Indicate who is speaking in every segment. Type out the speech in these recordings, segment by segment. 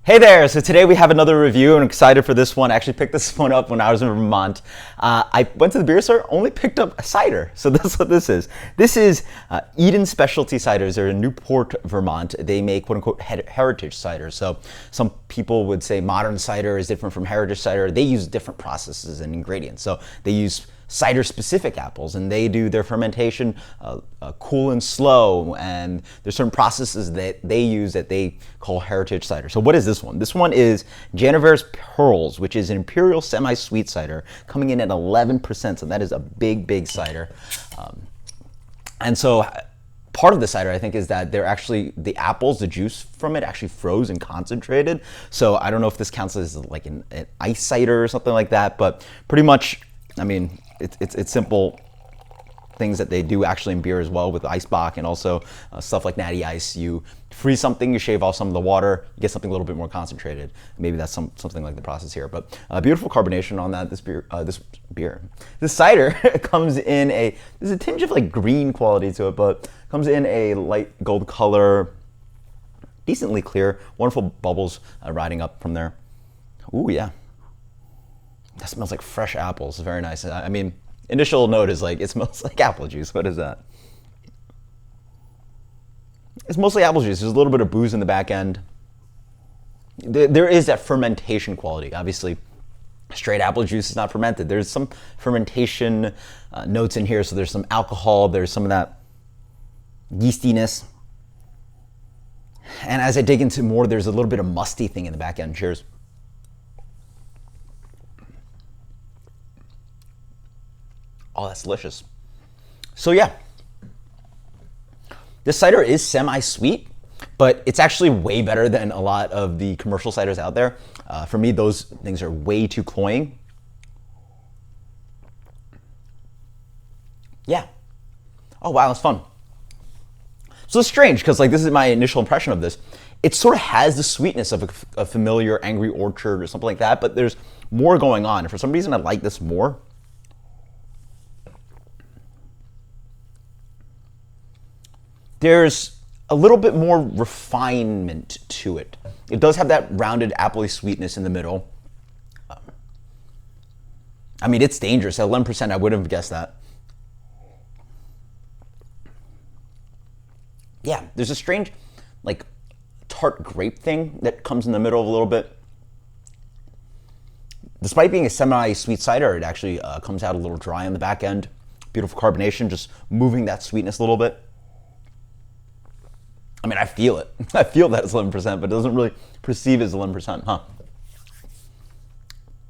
Speaker 1: Hey there! So today we have another review and I'm excited for this one. I actually picked this one up when I was in Vermont. I went to the beer store, only picked up a cider. So that's what this is. This is Eden Specialty Ciders. They're in Newport, Vermont. They make quote unquote heritage cider. So some people would say modern cider is different from heritage cider. They use different processes and ingredients. So they use cider specific apples and they do their fermentation cool and slow, and there's certain processes that they use that they call heritage cider. So what is this one? This one is Guinevere's Pearls, which is an imperial semi-sweet cider coming in at 11%, so that is a big cider. And so part of the cider, I think, is that they're actually, the apples, the juice from it actually froze and concentrated. So I don't know if this counts as like an ice cider or something like that, but pretty much, I mean, it's simple things that they do actually in beer as well with Icebox and also stuff like Natty Ice. You freeze something, you shave off some of the water, you get something a little bit more concentrated. Maybe that's something like the process here. But beautiful carbonation on that. This cider comes in there's a tinge of like green quality to it, but comes in a light gold color, decently clear, wonderful bubbles riding up from there. Ooh, yeah. That smells like fresh apples. Very nice. I mean, initial note is like, it smells like apple juice. What is that? It's mostly apple juice. There's a little bit of booze in the back end. There is that fermentation quality. Obviously, straight apple juice is not fermented. There's some fermentation notes in here. So there's some alcohol. There's some of that yeastiness. And as I dig into more, there's a little bit of musty thing in the back end. Cheers. Oh, that's delicious. So yeah, this cider is semi-sweet, but it's actually way better than a lot of the commercial ciders out there. For me, those things are way too cloying. Yeah. Oh wow, that's fun. So it's strange because like this is my initial impression of this. It sort of has the sweetness of a familiar Angry Orchard or something like that, but there's more going on. And for some reason, I like this more. There's a little bit more refinement to it. It does have that rounded appley sweetness in the middle. I mean, it's dangerous. At 11%, I wouldn't have guessed that. Yeah, there's a strange, like, tart grape thing that comes in the middle a little bit. Despite being a semi-sweet cider, it actually comes out a little dry on the back end. Beautiful carbonation, just moving that sweetness a little bit. I mean, I feel it. I feel that it's 11%, but it doesn't really perceive as 11%, huh?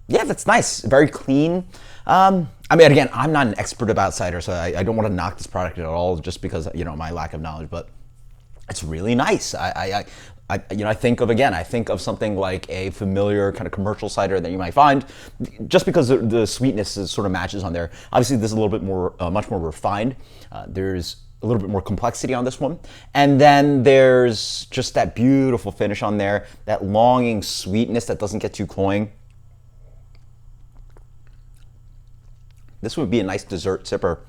Speaker 1: Yeah, that's nice. Very clean. I mean, again, I'm not an expert about cider, so I don't want to knock this product at all just because, you know, my lack of knowledge, but it's really nice. I think of something like a familiar kind of commercial cider that you might find, just because the sweetness is sort of matches on there. Obviously, this is a little bit more, much more refined. There's a little bit more complexity on this one. And then there's just that beautiful finish on there, that longing sweetness that doesn't get too cloying. This would be a nice dessert sipper.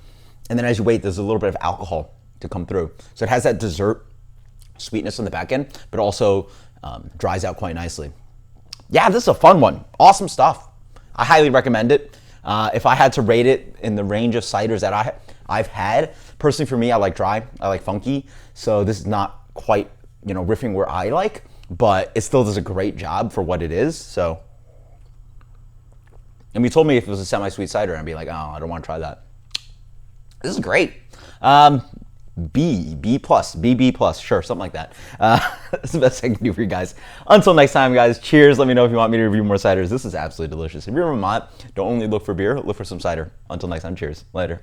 Speaker 1: And then as you wait, there's a little bit of alcohol to come through. So it has that dessert sweetness on the back end, but also dries out quite nicely. Yeah, this is a fun one. Awesome stuff. I highly recommend it. If I had to rate it in the range of ciders that I've had, personally for me, I like dry, I like funky. So this is not quite, you know, riffing where I like, but it still does a great job for what it is. So, and you told me if it was a semi-sweet cider, I'd be like, oh, I don't want to try that. This is great. B plus, BB plus, sure, something like that. That's the best I can do for you guys. Until next time, guys, cheers. Let me know if you want me to review more ciders. This is absolutely delicious. If you're in Vermont, don't only look for beer, look for some cider. Until next time, cheers. Later.